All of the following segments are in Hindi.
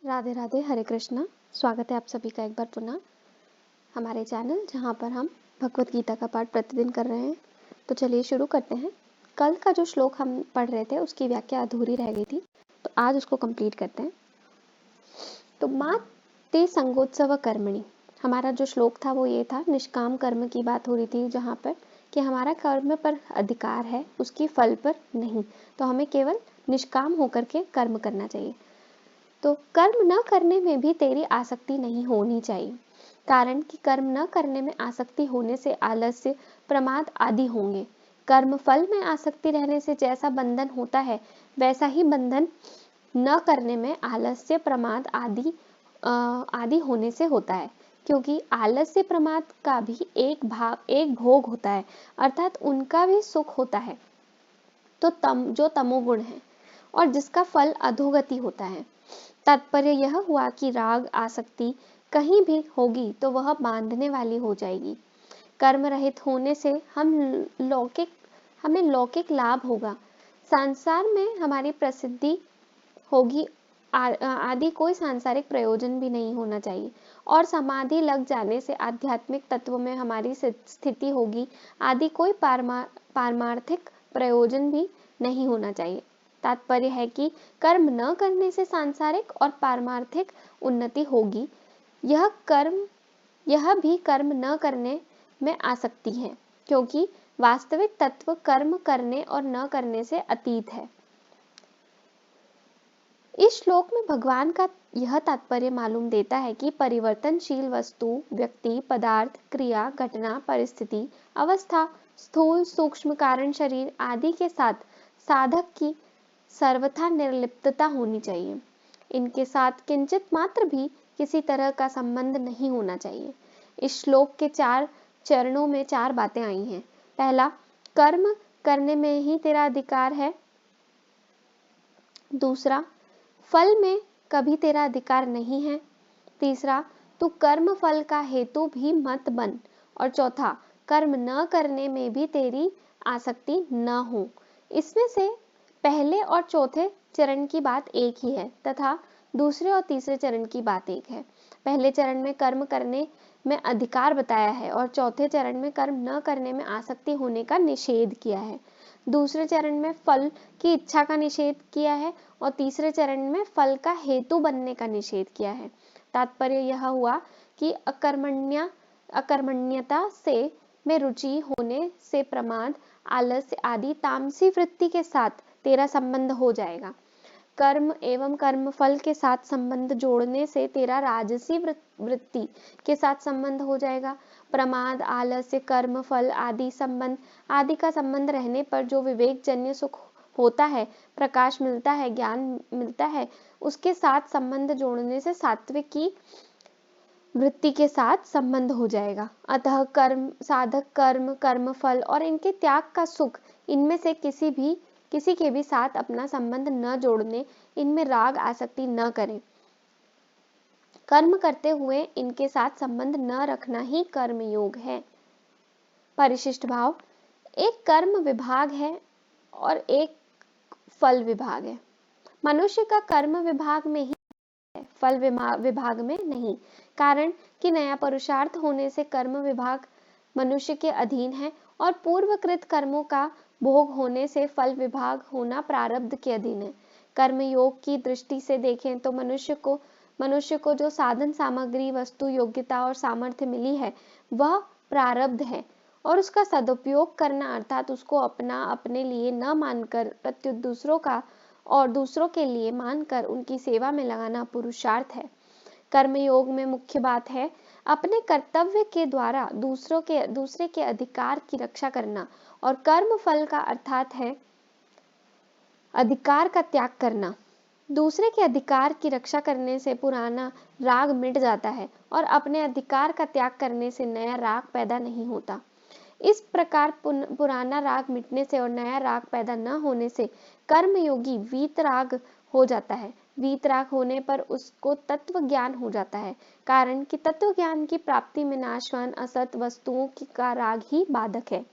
राधे राधे, हरे कृष्णा। स्वागत है आप सभी का एक बार पुनः हमारे चैनल, जहाँ पर हम भगवत गीता का पाठ प्रतिदिन कर रहे हैं। तो चलिए शुरू करते हैं। कल का जो श्लोक हम पढ़ रहे थे उसकी व्याख्या अधूरी रह गई थी, तो आज उसको कंप्लीट करते हैं। तो माँ ते संगोत्सव कर्मणि, हमारा जो श्लोक था वो ये था, निष्काम कर्म की बात हो रही थी, जहाँ पर कि हमारा कर्म पर अधिकार है, उसकी फल पर नहीं। तो हमें केवल निष्काम होकर के कर्म करना चाहिए। तो कर्म न करने में भी तेरी आसक्ति नहीं होनी चाहिए, कारण कि कर्म न करने में आसक्ति होने से आलस्य, प्रमाद आदि होंगे। कर्म फल में आसक्ति रहने से जैसा बंधन होता है, वैसा ही बंधन न करने में आलस्य, प्रमाद आदि होने से होता है। क्योंकि आलस्य प्रमाद का भी एक भोग होता है, अर्थात उनका भी सुख होता है। तो जो तमोगुण है और जिसका फल अधोगति होता है। तात्पर्य यह हुआ कि राग आसक्ति कहीं भी होगी तो वह बांधने वाली हो जाएगी। कर्म रहित होने से हमें लौकिक लाभ होगा, संसार में हमारी प्रसिद्धि होगी, आदि कोई सांसारिक प्रयोजन भी नहीं होना चाहिए। और समाधि लग जाने से आध्यात्मिक तत्व में हमारी स्थिति होगी, आदि कोई पारमार्थिक प्रयोजन भी नहीं होना चाहिए। तात्पर्य है कि कर्म न करने से सांसारिक और पारमार्थिक उन्नति होगी। यह भी कर्म न करने में आसक्ति है, क्योंकि वास्तविक तत्व कर्म करने और न करने से अतीत है। इस श्लोक में भगवान का यह तात्पर्य मालूम देता है कि परिवर्तनशील वस्तु, व्यक्ति, पदार्थ, क्रिया, घटना, परिस्थिति, अवस्था, स्थूल सूक्ष्म कारण शरीर आदि के साथ साधक की सर्वथा निर्लिप्तता होनी चाहिए। इनके साथ किंचित मात्र भी किसी तरह का संबंध नहीं होना चाहिए। इस श्लोक के 4 चरणों में 4 बातें आई हैं। पहला, कर्म करने में ही तेरा अधिकार है। दूसरा, फल में कभी तेरा अधिकार नहीं है। तीसरा, तू कर्म फल का हेतु भी मत बन। और चौथा, कर्म न करने में भी तेरी आसक्ति न हो। इसमें से पहले और चौथे चरण की बात एक ही है तथा दूसरे और तीसरे चरण की बात एक है। पहले चरण में कर्म करने में अधिकार बताया है और चौथे चरण में कर्म न करने में आसक्ति होने का निषेध किया है। दूसरे चरण में फल की इच्छा का निषेध किया है और तीसरे चरण में फल का हेतु बनने का निषेध किया है। तात्पर्य यह हुआ कि अकर्मण्यता से में रुचि होने से प्रमाद, आलस्य आदि तामसी वृत्ति के साथ तेरा संबंध हो जाएगा। कर्म एवं कर्म फल के साथ संबंध जोड़ने से तेरा राजसी वृत्ति के साथ संबंध हो जाएगा। प्रमाद, आलस्य, कर्म फल आदि का संबंध रहने पर जो विवेक जन्य सुख होता है, प्रकाश मिलता है, ज्ञान मिलता है, उसके साथ संबंध जोड़ने से सात्विक की वृत्ति के साथ संबंध हो जाएगा। अतः साधक कर्म फल और इनके त्याग का सुख, इनमें से किसी के भी साथ अपना संबंध न जोड़ने, इनमें राग आसक्ति न करें। कर्म करते हुए इनके साथ संबंध न रखना ही कर्म योग है। परिशिष्ट भाव, एक कर्म विभाग है और एक फल विभाग है। मनुष्य का कर्म विभाग में ही है, फल विभाग में नहीं। कारण कि नया पुरुषार्थ होने से कर्म विभाग मनुष्य के अधीन है और पूर्वकृत कर्मों का भोग होने से फल विभाग होना प्रारब्ध के अधीन है। कर्म योग की दृष्टि से देखें तो मनुष्य को जो साधन सामग्री, वस्तु, योग्यता और सामर्थ्य मिली है, वह प्रारब्ध है और उसका सदुपयोग करना, अर्थात उसको अपने लिए न मानकर प्रत्युत दूसरों के लिए मानकर उनकी सेवा में लगाना पुरुषार्थ है। कर्मयोग में मुख्य बात है अपने कर्तव्य के द्वारा दूसरे के अधिकार की रक्षा करना और कर्म फल का अर्थात है अधिकार का त्याग करना। दूसरे के अधिकार की रक्षा करने से पुराना राग मिट जाता है और अपने अधिकार का त्याग करने से नया राग पैदा नहीं होता। इस प्रकार पुराना राग मिटने से और नया राग पैदा न होने से कर्मयोगी वीतराग हो जाता है। वीतराग होने पर उसको तत्व ज्ञान हो जाता है, कारण कि तत्व ज्ञान की प्राप्ति में नाशवान असत वस्तुओं का राग ही बाधक है।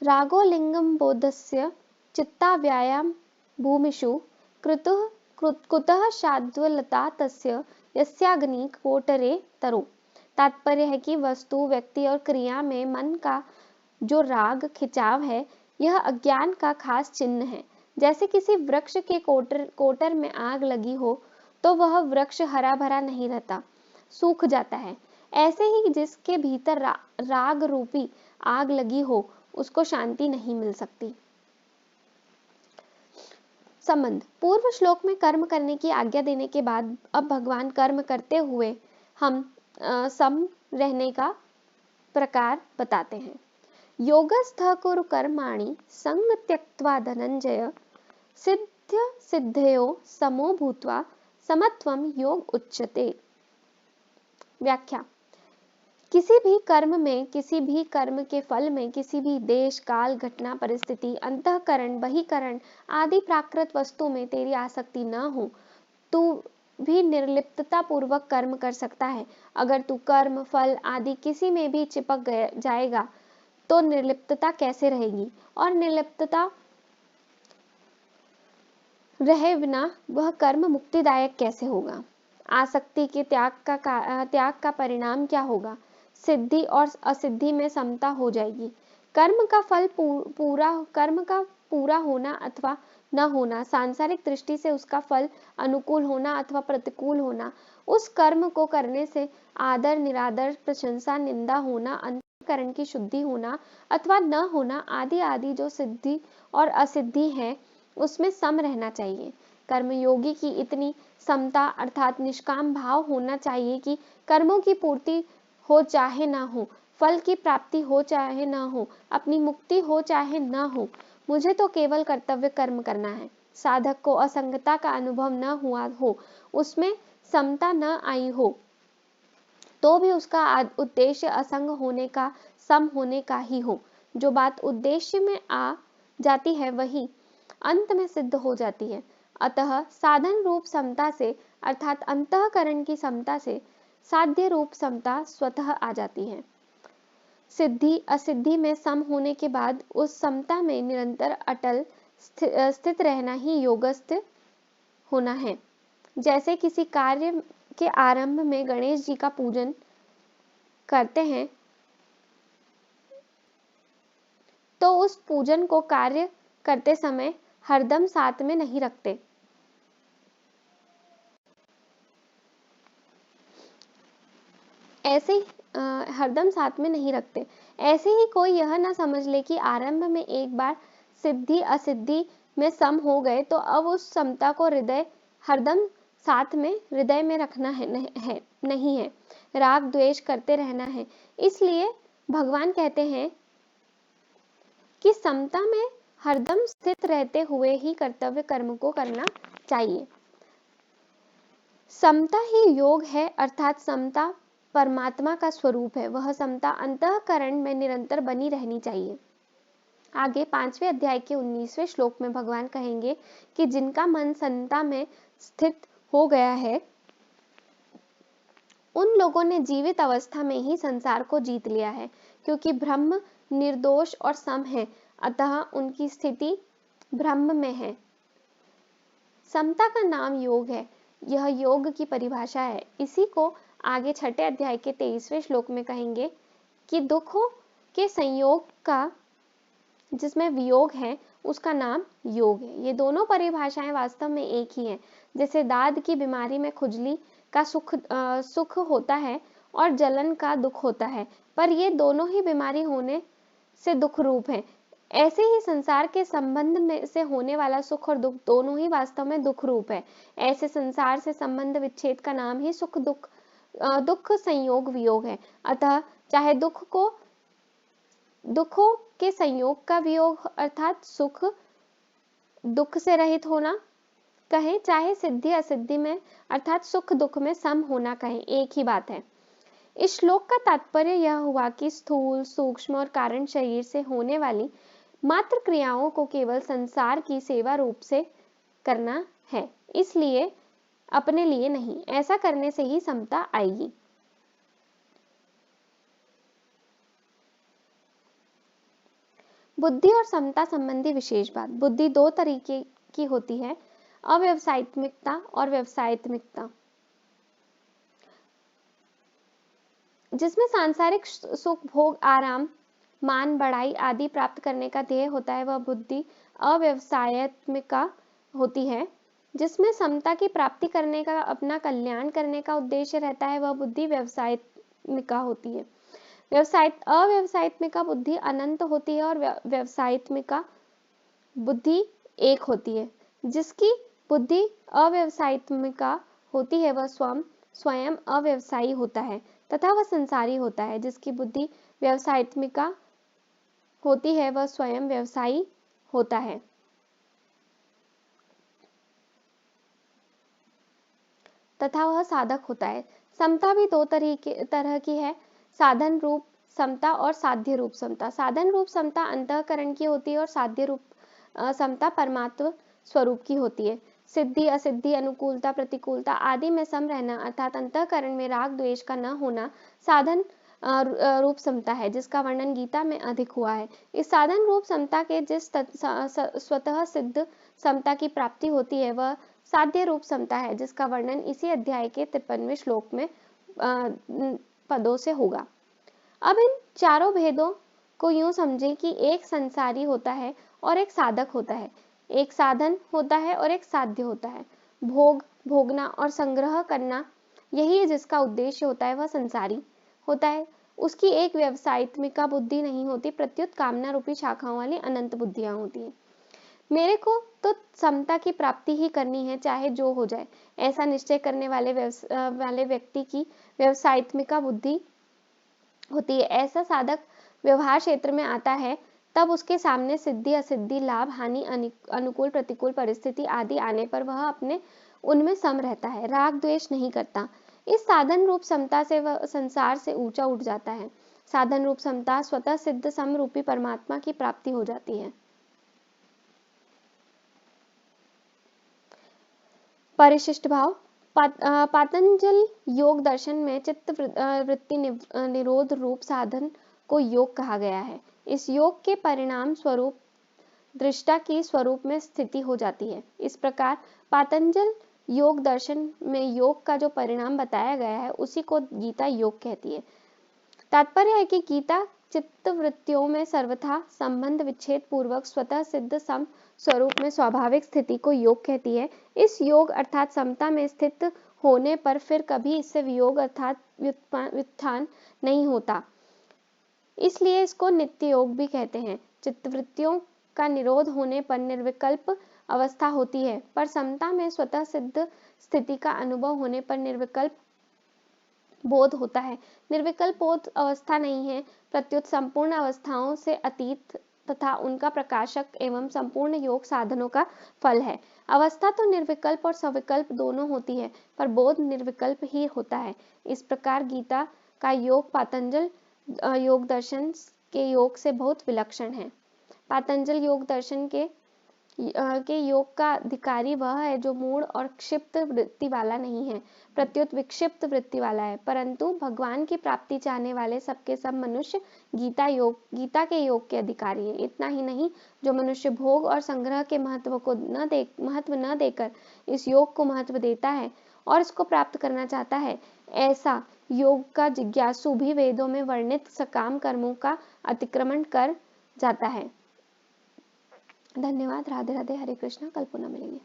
रागो लिंगम बोधस्य चित्ता व्यायाम भूमिषु कृतुः कुतः शाद्वलता तस्य यस्याग्नि कोटरे तरो। तात्पर्य है कि वस्तु, व्यक्ति और क्रिया में मन का जो राग खिंचाव है, यह अज्ञान का खास चिन्ह है। जैसे किसी वृक्ष के कोटर में आग लगी हो तो वह वृक्ष हरा भरा नहीं रहता, सूख जाता है। ऐसे ही जिसके भीतर राग रूपी आग लगी हो, उसको शांति नहीं मिल सकती। संबंध। पूर्व श्लोक में कर्म करने की आज्ञा देने के बाद अब भगवान कर्म करते हुए हम सम रहने का प्रकार बताते हैं। योगस्थ कुरु कर्माणि संग त्यक्त्वा धनंजय सिद्ध सिद्धयो समो भूत्वा समत्वम योग उच्यते। व्याख्या। किसी भी कर्म के फल में किसी भी देश, काल, घटना, परिस्थिति, अंतःकरण, बहिकरण आदि प्राकृत वस्तु में तेरी आसक्ति न हो, तू भी निर्लिप्तता पूर्वक कर्म कर सकता है। अगर तू कर्म, फल आदि किसी में भी चिपक जाएगा तो निर्लिप्तता कैसे रहेगी, और निर्लिप्तता रहे बिना वह कर्म मुक्तिदायक कैसे होगा। आसक्ति के त्याग का परिणाम क्या होगा। सिद्धि और असिद्धि में समता हो जाएगी। कर्म का पूरा होना अथवा न होना, सांसारिक दृष्टि से उसका फल अनुकूल होना अथवा प्रतिकूल होना, उस कर्म को करने से आदर निरादर, प्रशंसा निंदा होना, अंतःकरण की शुद्धि होना अथवा न होना आदि आदि जो सिद्धि और असिद्धि है, उसमें सम रहना चाहिए। कर्मयोगी की इतनी समता अर्थात निष्काम भाव होना चाहिए कि कर्मों की पूर्ति हो चाहे ना हो, फल की प्राप्ति हो चाहे ना हो, अपनी मुक्ति हो चाहे ना हो, मुझे तो केवल कर्तव्य कर्म करना है। साधक को असंगता का अनुभव न हुआ हो, उसमें समता न आई हो, तो भी उसका उद्देश्य असंग होने का, सम होने का ही हो। जो बात उद्देश्य में आ जाती है वही अंत में सिद्ध हो जाती है। अतः साधन रूप समता से अर्थात अंतःकरण की समता से साध्य रूप समता स्वतः आ जाती है। सिद्धि असिद्धि में सम होने के बाद उस समता में निरंतर अटल स्थित रहना ही योगस्थ होना है। जैसे किसी कार्य के आरंभ में गणेश जी का पूजन करते हैं तो उस पूजन को कार्य करते समय हरदम साथ में नहीं रखते। ऐसे ही कोई यह ना समझ ले कि आरंभ में एक बार सिद्धि असिद्धि में सम हो गए तो अब उस समता को हरदम साथ में हृदय में रखना नहीं है, राग द्वेष करते रहना है। इसलिए भगवान कहते हैं कि समता में हरदम स्थित रहते हुए ही कर्तव्य कर्म को करना चाहिए। समता ही योग है, अर्थात समता परमात्मा का स्वरूप है। वह समता अंतःकरण में निरंतर बनी रहनी चाहिए। आगे 5वें अध्याय के 19वें श्लोक में भगवान कहेंगे कि जिनका मन समता में स्थित हो गया है, उन लोगों ने जीवित अवस्था में ही संसार को जीत लिया है, क्योंकि ब्रह्म निर्दोष और सम है, अतः उनकी स्थिति ब्रह्म में है। समता का नाम योग है। यह योग की परिभाषा है। इसी को आगे 6ठे अध्याय के 23वें श्लोक में कहेंगे कि दुखों के संयोग का जिसमें वियोग है, उसका नाम योग है। ये दोनों परिभाषाएं वास्तव में एक ही हैं। जैसे दाद की बीमारी में खुजली का सुख होता है और जलन का दुख होता है, पर ये दोनों ही बीमारी होने से दुख रूप है। ऐसे ही संसार के संबंध में से होने वाला सुख और दुख दोनों ही वास्तव में दुख रूप है। ऐसे संसार से संबंध विच्छेद का नाम ही दुख संयोग वियोग है। अतः चाहे दुखों के संयोग का वियोग अर्थात सुख दुख से रहित होना कहें, चाहे सिद्धि असिद्धि में अर्थात सुख दुख में सम होना कहें, एक ही बात है। इस श्लोक का तात्पर्य यह हुआ कि स्थूल, सूक्ष्म और कारण शरीर से होने वाली मात्र क्रियाओं को केवल संसार की सेवा रूप से करना है, इसलिए अपने लिए नहीं। ऐसा करने से ही समता आएगी। बुद्धि और समता संबंधी विशेष बात। बुद्धि दो तरीके की होती है, अव्यवसायित्मिकता और व्यवसायित्मिकता, जिसमें सांसारिक सुख, भोग, आराम, मान, बढ़ाई आदि प्राप्त करने का ध्येय होता है, वह बुद्धि अव्यवसायत्मिका होती है। जिसमें समता की प्राप्ति करने का, अपना कल्याण करने का उद्देश्य रहता है, वह बुद्धि व्यवसायत्मिका होती है। अव्यवसायत्मिका बुद्धि अनंत होती है और व्यवसायत्मिका बुद्धि एक होती है। जिसकी बुद्धि अव्यवसायत्मिका होती है वह स्वयं अव्यवसायी होता है तथा वह संसारी होता है। जिसकी बुद्धि व्यवसायत्मिका होती है वह स्वयं व्यवसायी होता है तथा वह साधक होता है। समता भी दो तरह की है, साधन रूप समता और साध्य रूप समता। साधन रूप समता अंतःकरण की होती है और साध्य रूप समता परमात्म स्वरूप की होती है। सिद्धि, असिद्धि, अनुकूलता, प्रतिकूलता आदि में सम रहना अर्थात अंतःकरण में राग द्वेष का न होना साधन रूप समता है, जिसका वर्णन गीता में अधिक हुआ है। इस साधन रूप समता के जिस स्वतः सिद्ध समता की प्राप्ति होती है वह साध्य रूप समता है, जिसका वर्णन इसी अध्याय के 53वें श्लोक में पदों से होगा। अब इन चारों भेदों को यूं समझें कि एक संसारी होता है और एक साधक होता है, एक साधन होता है और एक साध्य होता है। भोग, भोगना और संग्रह करना यही है जिसका उद्देश्य होता है, वह संसारी होता है। उसकी एक व्यवसायित्मिका बुद्धि नहीं होती, प्रत्युत कामना रूपी शाखाओं वाली अनंत बुद्धियां होती हैं। मेरे को तो समता की प्राप्ति ही करनी है, चाहे जो हो जाए, ऐसा निश्चय करने वाले व्यक्ति की व्यवसायित्मिका बुद्धि होती है। ऐसा साधक व्यवहार क्षेत्र में आता है तब उसके सामने सिद्धि, असिद्धि, लाभ, हानि, अनुकूल, प्रतिकूल परिस्थिति आदि आने पर वह अपने उनमें सम रहता है, राग द्वेष नहीं करता। इस साधन रूप समता से वह संसार से ऊंचा उठ जाता है। साधन रूप समता स्वतः सिद्ध समरूपी परमात्मा की प्राप्ति हो जाती है। परिशिष्ट भाव। पातंजल योग दर्शन में चित्त वृत्ति निरोध रूप साधन को योग कहा गया है। इस योग के परिणाम स्वरूप दृष्टा की स्वरूप में स्थिति हो जाती है। इस प्रकार पातंजल योग दर्शन में योग का जो परिणाम बताया गया है उसी को गीता योग कहती है। तात्पर्य है कि गीता चित्त वृत्तियों में सर्वथा संबंध विच्छेद पूर्वक स्वतः सिद्ध सम स्वरूप में स्वाभाविक स्थिति को योग कहती है। इस योग अर्थात समता में स्थित होने पर फिर कभी इससे वियोग अर्थात व्युत्थान नहीं होता, इसलिए इसको नित्य योग भी कहते हैं। चित्तवृत्तियों का निरोध होने पर निर्विकल्प अवस्था होती है, पर समता में स्वतः सिद्ध स्थिति का अनुभव होने पर निर्विकल्प बोध होता है। निर्विकल्प बोध अवस्था नहीं है, प्रत्युत संपूर्ण अवस्थाओं से अतीत तथा उनका प्रकाशक एवं संपूर्ण योग साधनों का फल है। अवस्था तो निर्विकल्प और सविकल्प दोनों होती है, पर बोध निर्विकल्प ही होता है। इस प्रकार गीता का योग पातंजल योग दर्शन के योग से बहुत विलक्षण है। पातंजल योग दर्शन के योग का अधिकारी वह है जो मूढ़ और क्षिप्त वृत्ति वाला नहीं है, प्रत्युत विक्षिप्त वृत्ति वाला है। परंतु भगवान की प्राप्ति चाहने वाले सबके सब मनुष्य गीता के योग के अधिकारी हैं। इतना ही नहीं, जो मनुष्य भोग और संग्रह के महत्व न देकर इस योग को महत्व देता है और इसको प्राप्त करना चाहता है, ऐसा योग का जिज्ञासु भी वेदों में वर्णित सकाम कर्मों का अतिक्रमण कर जाता है। धन्यवाद। राधे राधे। हरे कृष्णा। कल पुनः मिलेंगे।